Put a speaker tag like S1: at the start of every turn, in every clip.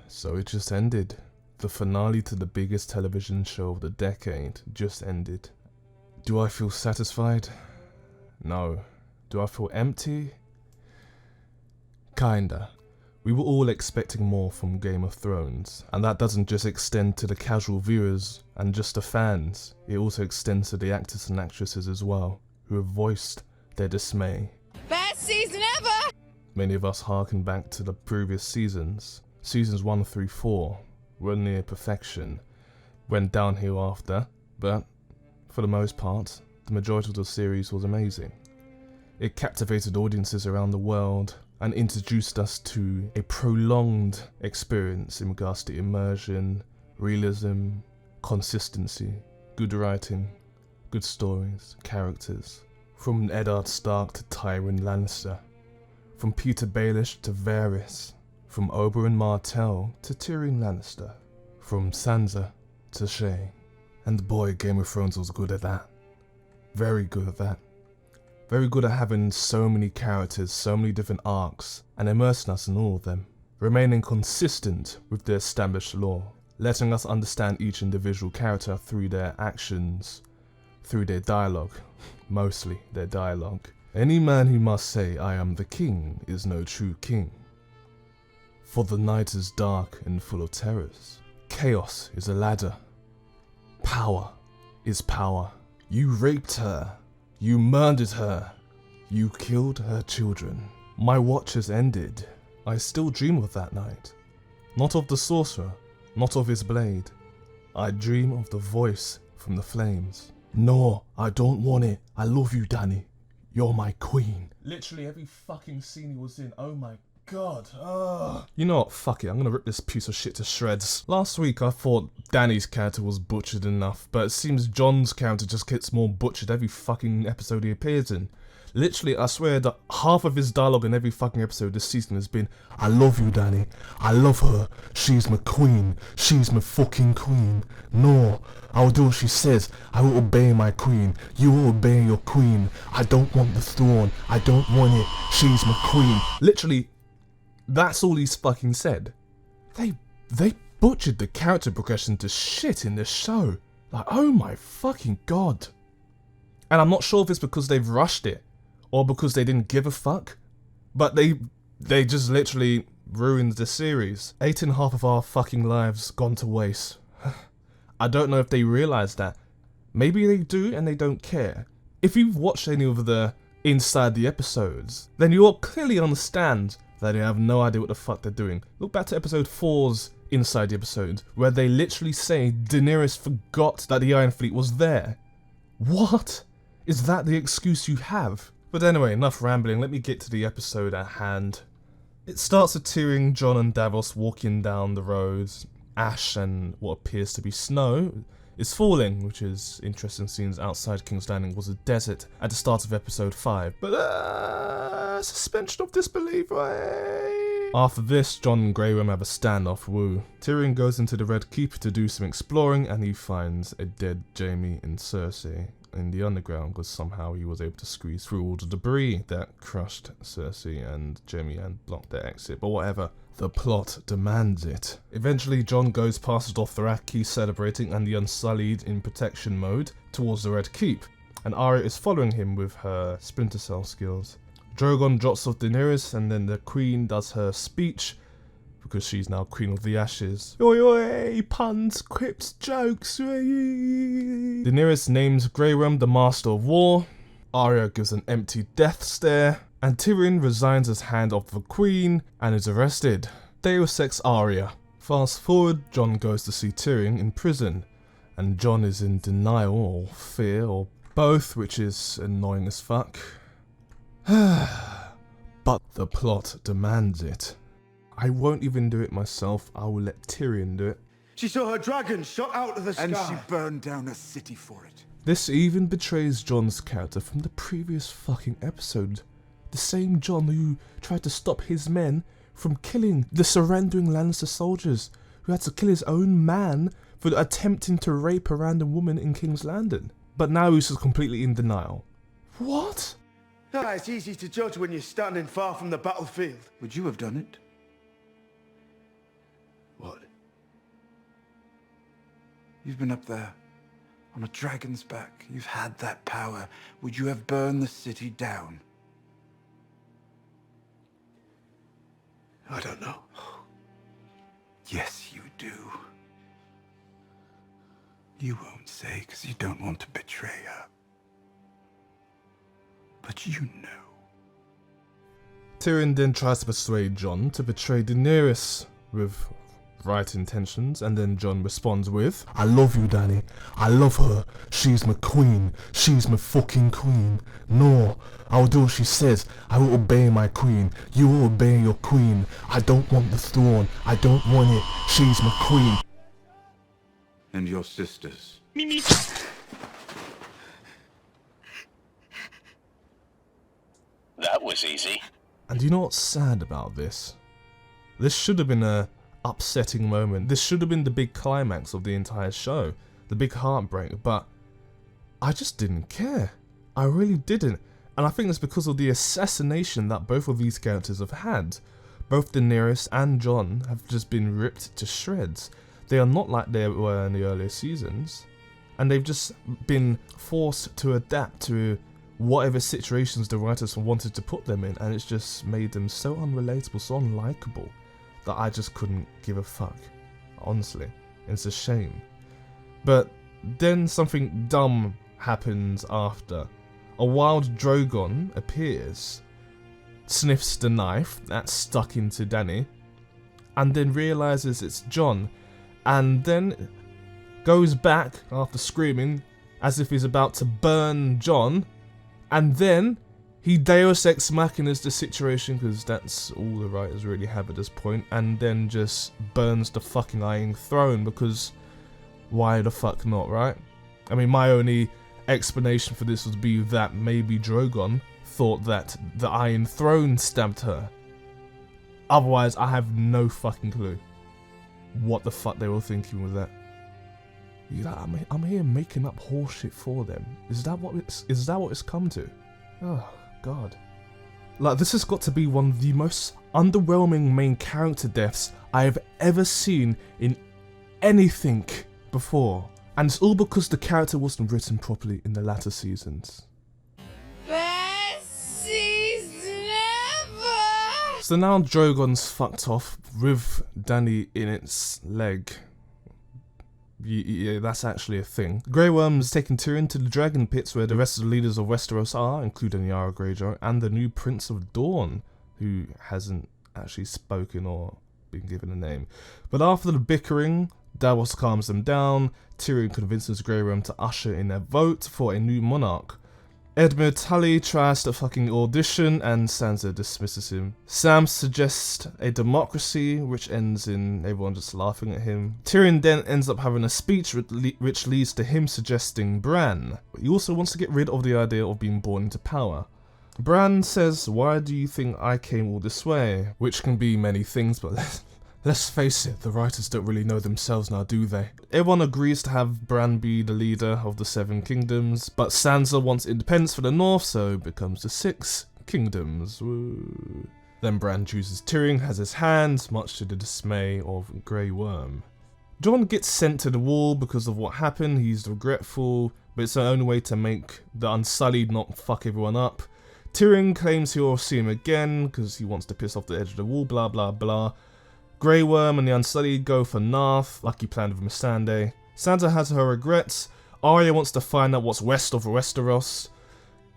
S1: So it just ended. The finale to the biggest television show of the decade just ended. Do I feel satisfied? No. Do I feel empty? Kinda. We were all expecting more from Game of Thrones, and that doesn't just extend to the casual viewers and just the fans, it also extends to the actors and actresses as well, who have voiced their dismay.
S2: Best season ever!
S1: Many of us harken back to the previous seasons. Seasons 1 through 4 were near perfection, went downhill after, but for the most part, the majority of the series was amazing. It captivated audiences around the world and introduced us to a prolonged experience in regards to immersion, realism, consistency, good writing, good stories, characters. From Eddard Stark to Tywin Lannister, from Peter Baelish to Varys, from Oberyn Martell to Tyrion Lannister, from Sansa to Shae. And boy, Game of Thrones was good at that. Very good at that. Very good at having so many characters, so many different arcs, and immersing us in all of them. Remaining consistent with the established lore, letting us understand each individual character through their actions, through their dialogue, mostly their dialogue. Any man who must say, "I am the king," is no true king. For the night is dark and full of terrors. Chaos is a ladder. Power is power. You raped her. You murdered her. You killed her children. My watch has ended. I still dream of that night. Not of the sorcerer, not of his blade. I dream of the voice from the flames. No, I don't want it. I love you, Dany. You're my queen. Literally every fucking scene he was in, oh my god. You know what, fuck it, I'm gonna rip this piece of shit to shreds. Last week I thought Dany's character was butchered enough, but it seems Jon's character just gets more butchered every fucking episode he appears in. Literally, I swear that half of his dialogue in every fucking episode this season has been, "I love you, Dany. I love her. She's my queen. She's my fucking queen. No, I will do what she says. I will obey my queen. You will obey your queen. I don't want the throne. I don't want it. She's my queen." Literally, that's all he's fucking said. They butchered the character progression to shit in this show. Like, oh my fucking god. And I'm not sure if it's because they've rushed it, or because they didn't give a fuck, but they just literally ruined the series. 8.5 of our fucking lives gone to waste. I don't know if they realise that. Maybe they do and they don't care. If you've watched any of the inside the episodes, then you'll clearly understand that they have no idea what the fuck they're doing. Look back to episode 4's inside the episode, where they literally say Daenerys forgot that the Iron Fleet was there. What? Is that the excuse you have? But anyway, enough rambling, let me get to the episode at hand. It starts with Tyrion, Jon and Davos walking down the road. Ash and what appears to be snow is falling, which is interesting scenes outside King's Landing was a desert at the start of episode 5. But suspension of disbelief. After this, Jon and Grey Worm have a standoff, woo. Tyrion goes into the Red Keep to do some exploring and he finds a dead Jaime and Cersei in the underground because somehow he was able to squeeze through all the debris that crushed Cersei and Jaime and blocked their exit, but whatever. The plot demands it. Eventually, Jon goes past the Dothraki celebrating and the Unsullied in protection mode towards the Red Keep, and Arya is following him with her Splinter Cell skills. Drogon drops off Daenerys and then the Queen does her speech, because she's now Queen of the Ashes. Oi oi, puns, quips, jokes. Daenerys names Grey Worm the Master of War, Arya gives an empty death stare, and Tyrion resigns his hand off the Queen and is arrested. Deus Ex Arya. Fast forward, Jon goes to see Tyrion in prison, and Jon is in denial or fear or both, which is annoying as fuck. But the plot demands it. I won't even do it myself, I will let Tyrion do it.
S3: She saw her dragon shot out of the sky.
S4: And she burned down a city for it.
S1: This even betrays Jon's character from the previous fucking episode. The same Jon who tried to stop his men from killing the surrendering Lannister soldiers, who had to kill his own man for attempting to rape a random woman in King's Landing. But now he's just completely in denial. What?
S3: It's easy to judge when you're standing far from the battlefield.
S4: Would you have done it? You've been up there, on a dragon's back. You've had that power. Would you have burned the city down?
S3: I don't know.
S4: Yes, you do. You won't say because you don't want to betray her. But you know.
S1: Tyrion then tries to persuade Jon to betray Daenerys with right intentions, and then Jon responds with,
S5: I love you, Dany. I love her. She's my queen. She's my fucking queen. No, I'll do what she says. I will obey my queen. You will obey your queen. I don't want the throne. I don't want it. She's my queen.
S4: And your sisters.
S6: That was easy.
S1: and you know what's sad about this? This should have been a upsetting moment. This should have been the big climax of the entire show, the big heartbreak, but I just didn't care. I really didn't. And I think it's because of the assassination that both of these characters have had. Both Daenerys and Jon have just been ripped to shreds. They are not like they were in the earlier seasons, and they've just been forced to adapt to whatever situations the writers wanted to put them in, and it's just made them so unrelatable, so unlikable, that I just couldn't give a fuck. Honestly, it's a shame. But then something dumb happens after. A wild Drogon appears, sniffs the knife that's stuck into Dany, and then realizes it's Jon, and then goes back after screaming as if he's about to burn Jon, and then he Deus Ex Machinas the situation, because that's all the writers really have at this point, and then just burns the fucking Iron Throne, because why the fuck not, right? I mean, my only explanation for this would be that maybe Drogon thought that the Iron Throne stabbed her. Otherwise, I have no fucking clue what the fuck they were thinking with that. I'm here making up horseshit for them. Is that what it's come to? Oh god. Like, this has got to be one of the most underwhelming main character deaths I have ever seen in anything before. And it's all because the character wasn't written properly in the latter seasons.
S2: Best season ever!
S1: So now Drogon's fucked off with Dany in its leg. Yeah, that's actually a thing. Grey Worm's taken Tyrion to the Dragon Pits, where the rest of the leaders of Westeros are, including Yara Greyjoy and the new Prince of Dawn, who hasn't actually spoken or been given a name. But after the bickering, Davos calms them down. Tyrion convinces Grey Worm to usher in a vote for a new monarch. Edmund Tully tries to fucking audition, and Sansa dismisses him. Sam suggests a democracy, which ends in everyone just laughing at him. Tyrion then ends up having a speech which leads to him suggesting Bran. He also wants to get rid of the idea of being born into power. Bran says, "Why do you think I came all this way?" Which can be many things, but let's face it, the writers don't really know themselves now, do they? Everyone agrees to have Bran be the leader of the Seven Kingdoms, but Sansa wants independence for the North, so it becomes the Six Kingdoms. Woo. Then Bran chooses Tyrion as his hand, much to the dismay of Grey Worm. Jon gets sent to the wall because of what happened. He's regretful, but it's the only way to make the Unsullied not fuck everyone up. Tyrion claims he'll see him again because he wants to piss off the edge of the wall, blah blah blah. Grey Worm and the Unsullied go for Narth, like he planned with Missandei. Sansa has her regrets. Arya wants to find out what's west of Westeros.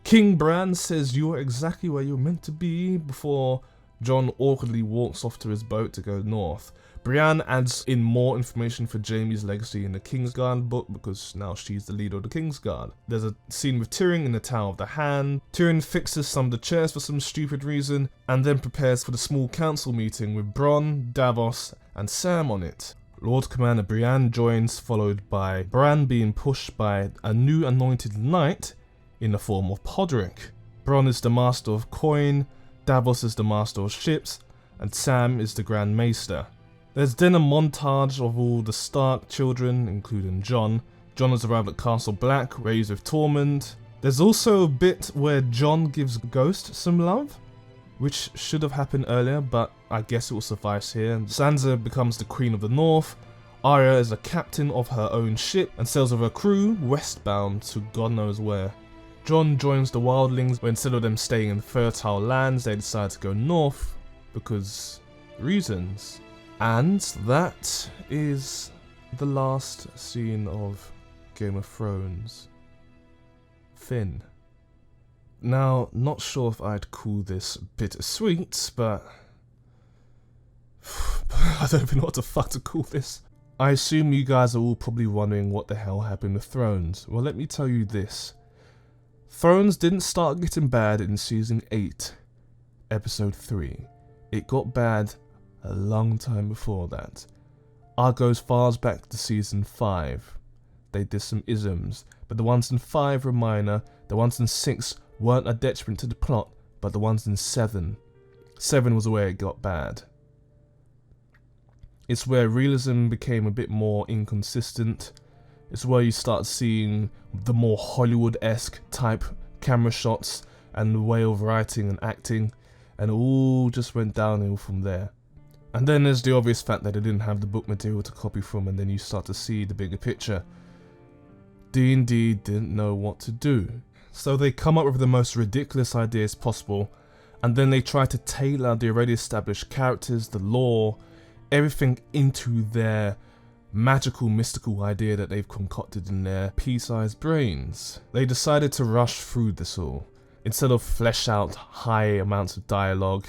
S1: King Bran says you are exactly where you're meant to be before Jon awkwardly walks off to his boat to go north. Brienne adds in more information for Jaime's legacy in the Kingsguard book, because now she's the leader of the Kingsguard. There's a scene with Tyrion in the Tower of the Hand. Tyrion fixes some of the chairs for some stupid reason, and then prepares for the small council meeting with Bronn, Davos, and Sam on it. Lord Commander Brienne joins, followed by Bran being pushed by a new anointed knight in the form of Podrick. Bronn is the master of coin, Davos is the master of ships, and Sam is the Grand Maester. There's then a montage of all the Stark children, including Jon. Jon has arrived at Castle Black, raised with Tormund. There's also a bit where Jon gives Ghost some love, which should have happened earlier, but I guess it will suffice here. Sansa becomes the Queen of the North. Arya is a captain of her own ship and sails with her crew westbound to God knows where. Jon joins the wildlings, but instead of them staying in fertile lands, they decide to go north because reasons. And that is the last scene of Game of Thrones. Thin. Now, not sure if I'd call this bittersweet, but I don't even know what the fuck to call this. I assume you guys are all probably wondering what the hell happened with Thrones. Well, let me tell you this. Thrones didn't start getting bad in season 8, episode 3. It got bad a long time before that. I'll go as far as back to season 5. They did some isms, but the ones in 5 were minor. The ones in 6 weren't a detriment to the plot, but the ones in 7 was where it got bad. It's where realism became a bit more inconsistent. It's where you start seeing the more Hollywood-esque type camera shots and the way of writing and acting, and it all just went downhill from there. And then there's the obvious fact that they didn't have the book material to copy from, and then you start to see the bigger picture. D&D didn't know what to do. So they come up with the most ridiculous ideas possible, and then they try to tailor the already established characters, the lore, everything into their magical, mystical idea that they've concocted in their pea-sized brains. They decided to rush through this all. Instead of flesh out high amounts of dialogue,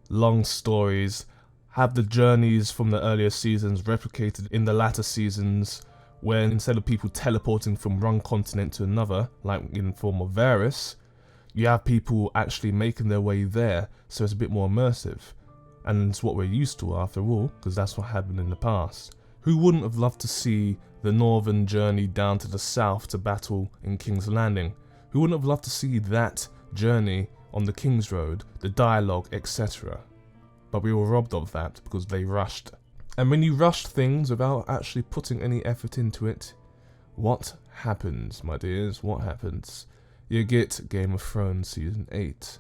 S1: long stories, have the journeys from the earlier seasons replicated in the latter seasons, where instead of people teleporting from one continent to another, like in the form of Varys, you have people actually making their way there, so it's a bit more immersive. And it's what we're used to after all, because that's what happened in the past. Who wouldn't have loved to see the northern journey down to the south to battle in King's Landing? Who wouldn't have loved to see that journey on the King's Road, the dialogue, etc.? But we were robbed of that because they rushed. And when you rush things without actually putting any effort into it, what happens, my dears? What happens? You get Game of Thrones Season 8.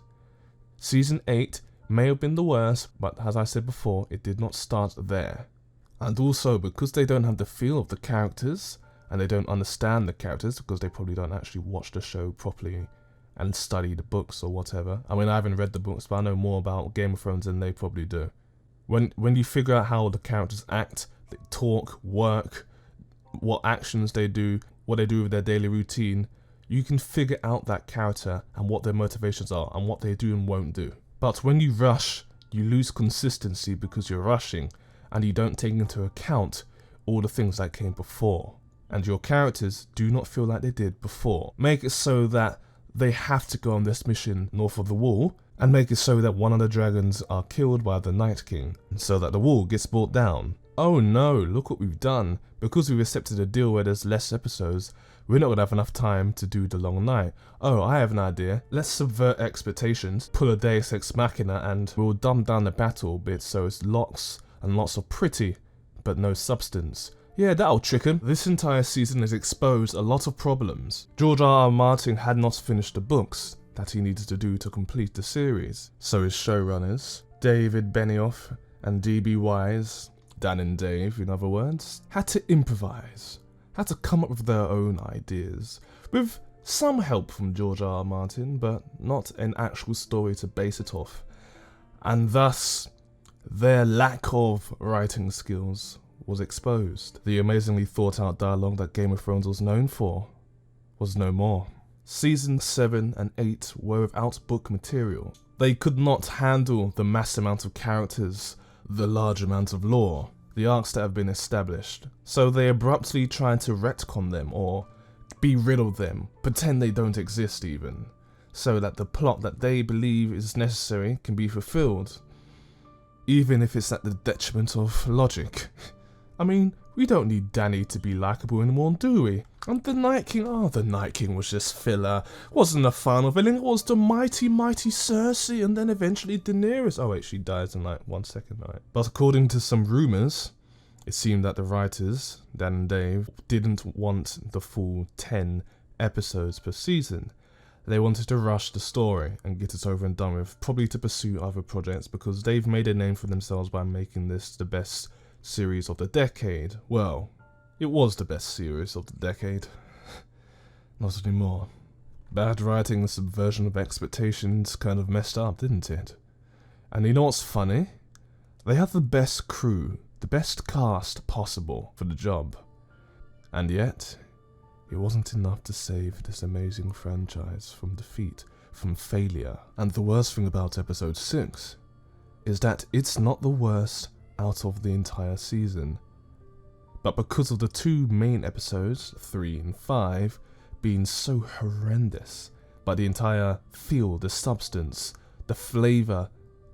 S1: Season 8 may have been the worst, but as I said before, it did not start there. And also, because they don't have the feel of the characters, and they don't understand the characters, because they probably don't actually watch the show properly and study the books or whatever. I mean, I haven't read the books, but I know more about Game of Thrones than they probably do. When you figure out how the characters act, they talk, work, what actions they do, what they do with their daily routine, you can figure out that character and what their motivations are and what they do and won't do. But when you rush, you lose consistency because you're rushing and you don't take into account all the things that came before. And your characters do not feel like they did before. Make it so that they have to go on this mission north of the wall, and make it so that one of the dragons are killed by the Night King, so that the wall gets brought down. Oh no, look what we've done. Because we've accepted a deal where there's less episodes, we're not going to have enough time to do the long night. Oh, I have an idea. Let's subvert expectations, pull a Deus Ex Machina, and we'll dumb down the battle bit so it's lots and lots of pretty, but no substance. Yeah, that'll trick him. This entire season has exposed a lot of problems. George R.R. Martin had not finished the books that he needed to do to complete the series. So his showrunners, David Benioff and D.B. Weiss, Dan and Dave in other words, had to improvise, had to come up with their own ideas, with some help from George R.R. Martin, but not an actual story to base it off. And thus, their lack of writing skills was exposed. The amazingly thought out dialogue that Game of Thrones was known for was no more. Seasons 7 and 8 were without book material. They could not handle the mass amount of characters, the large amount of lore, the arcs that have been established. So they abruptly tried to retcon them or be rid of them, pretend they don't exist even, so that the plot that they believe is necessary can be fulfilled, even if it's at the detriment of logic. I mean, we don't need Dany to be likeable anymore, do we? And the Night King, the Night King was just filler. Wasn't the final villain, it was the mighty Cersei, and then eventually Daenerys. Oh wait, she dies in like 1 second, right? But according to some rumours, it seemed that the writers, Dan and Dave, didn't want the full 10 episodes per season. They wanted to rush the story and get it over and done with, probably to pursue other projects, because they've made a name for themselves by making this the best series of the decade. Well, it was the best series of the decade. Not anymore. Bad writing and subversion of expectations kind of messed up, didn't it? And you know what's funny? They had the best crew, the best cast possible for the job. And yet, it wasn't enough to save this amazing franchise from defeat, from failure. And the worst thing about episode 6 is that it's not the worst out of the entire season. But because of the two main episodes, 3 and 5, being so horrendous, but the entire feel, the substance, the flavour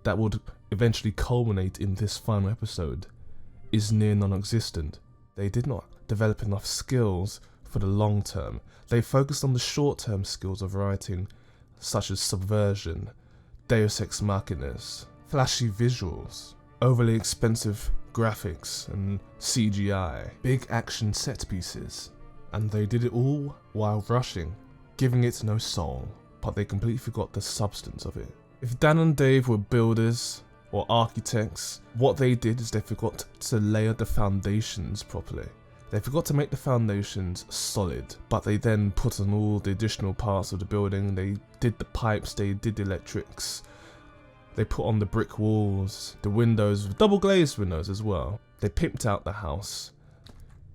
S1: that would eventually culminate in this final episode is near non-existent. They did not develop enough skills for the long term. They focused on the short-term skills of writing, such as subversion, deus ex machinas, flashy visuals, overly expensive graphics and CGI, big action set pieces. And they did it all while rushing, giving it no soul, but they completely forgot the substance of it. If Dan and Dave were builders or architects, what they did is they forgot to layer the foundations properly. They forgot to make the foundations solid, but they then put on all the additional parts of the building. They did the pipes, they did the electrics, they put on the brick walls, the windows, double glazed windows as well. They pimped out the house,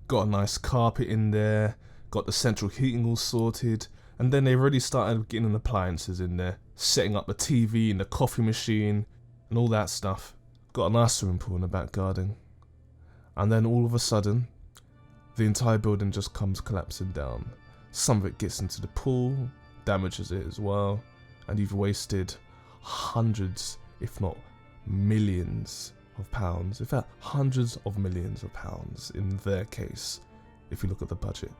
S1: got a nice carpet in there, got the central heating all sorted, and then they already started getting appliances in there, setting up the TV and the coffee machine and all that stuff. Got a nice swimming pool in the back garden. And then all of a sudden, the entire building just comes collapsing down. Some of it gets into the pool, damages it as well, and you've wasted hundreds, if not millions of pounds, in fact hundreds of millions of pounds in their case, if you look at the budget.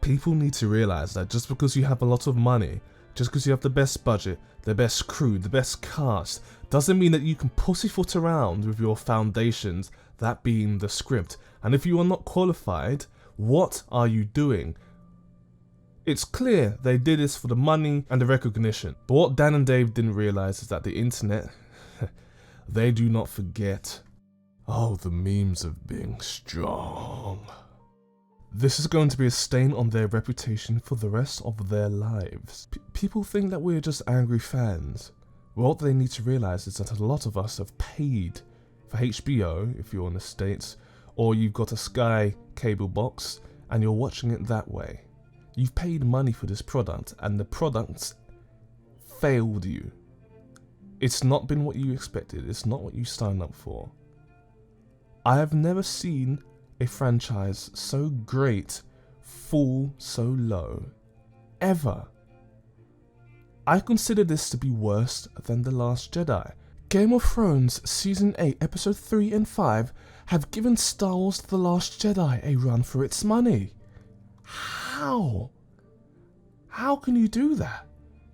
S1: People need to realise that just because you have a lot of money, just because you have the best budget, the best crew, the best cast, doesn't mean that you can pussyfoot around with your foundations, that being the script. And if you are not qualified, what are you doing? It's clear they did this for the money and the recognition. But what Dan and Dave didn't realise is that the internet, they do not forget. Oh, the memes of being strong. This is going to be a stain on their reputation for the rest of their lives. People think that we're just angry fans. Well, what they need to realise is that a lot of us have paid for HBO, if you're in the States, or you've got a Sky cable box and you're watching it that way. You've paid money for this product and the product's failed you. It's not been what you expected, it's not what you signed up for. I have never seen a franchise so great fall so low, ever. I consider this to be worse than The Last Jedi. Game of Thrones Season 8, Episode 3 and 5 have given Star Wars The Last Jedi a run for its money. How? How can you do that?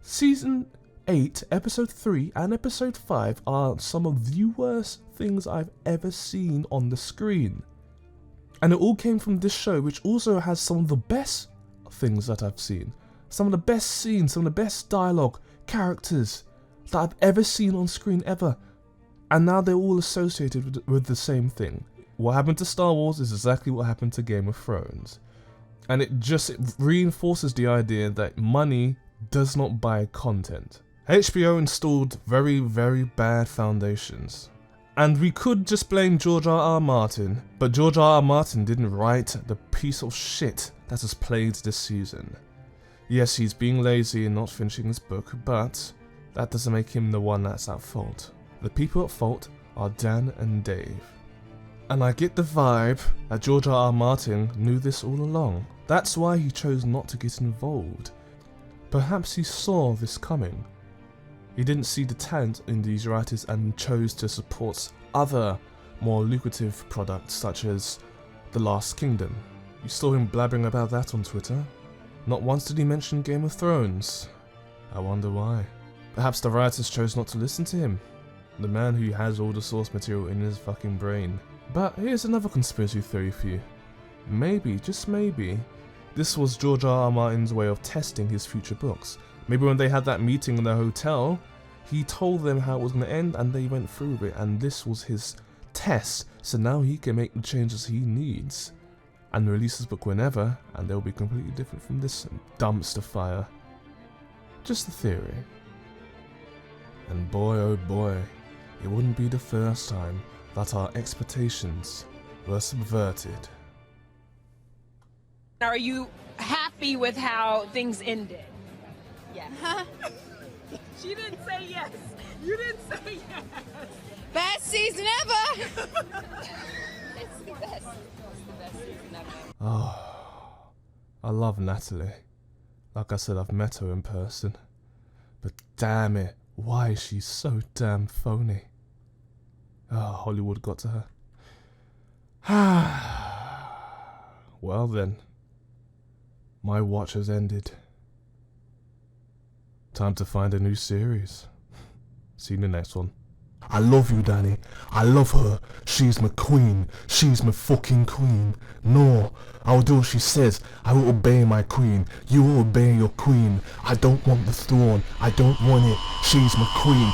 S1: Season 8, Episode 3 and Episode 5 are some of the worst things I've ever seen on the screen. And it all came from this show, which also has some of the best things that I've seen. Some of the best scenes, some of the best dialogue, characters that I've ever seen on screen ever. And now they're all associated with the same thing. What happened to Star Wars is exactly what happened to Game of Thrones. And it reinforces the idea that money does not buy content. HBO installed very, very bad foundations. And we could just blame George R.R. Martin, but George R.R. Martin didn't write the piece of shit that has played this season. Yes, he's being lazy and not finishing his book, but that doesn't make him the one that's at fault. The people at fault are Dan and Dave. And I get the vibe that George R.R. Martin knew this all along. That's why he chose not to get involved. Perhaps he saw this coming. He didn't see the talent in these writers and chose to support other more lucrative products such as The Last Kingdom. You saw him blabbering about that on Twitter. Not once did he mention Game of Thrones. I wonder why. Perhaps the writers chose not to listen to him. The man who has all the source material in his fucking brain. But here's another conspiracy theory for you. Maybe, just maybe, this was George R.R. Martin's way of testing his future books. Maybe when they had that meeting in the hotel, he told them how it was going to end and they went through with it, and this was his test, so now he can make the changes he needs and release his book whenever, and they'll be completely different from this dumpster fire. Just a theory. And boy oh boy, it wouldn't be the first time that our expectations were subverted.
S2: Are you happy with how things ended?
S7: Yes.
S2: She didn't say yes. You didn't say yes.
S7: Best season ever!
S2: It's the best. It's the best season ever.
S1: Oh, I love Natalie. Like I said, I've met her in person. But damn it, why is she so damn phony? Oh, Hollywood got to her. Well then, my watch has ended. Time to find a new series. See you in the next one.
S5: I love you, Danny. I love her. She's my queen. She's my fucking queen. No, I'll do what she says. I will obey my queen. You will obey your queen. I don't want the throne. I don't want it. She's my queen.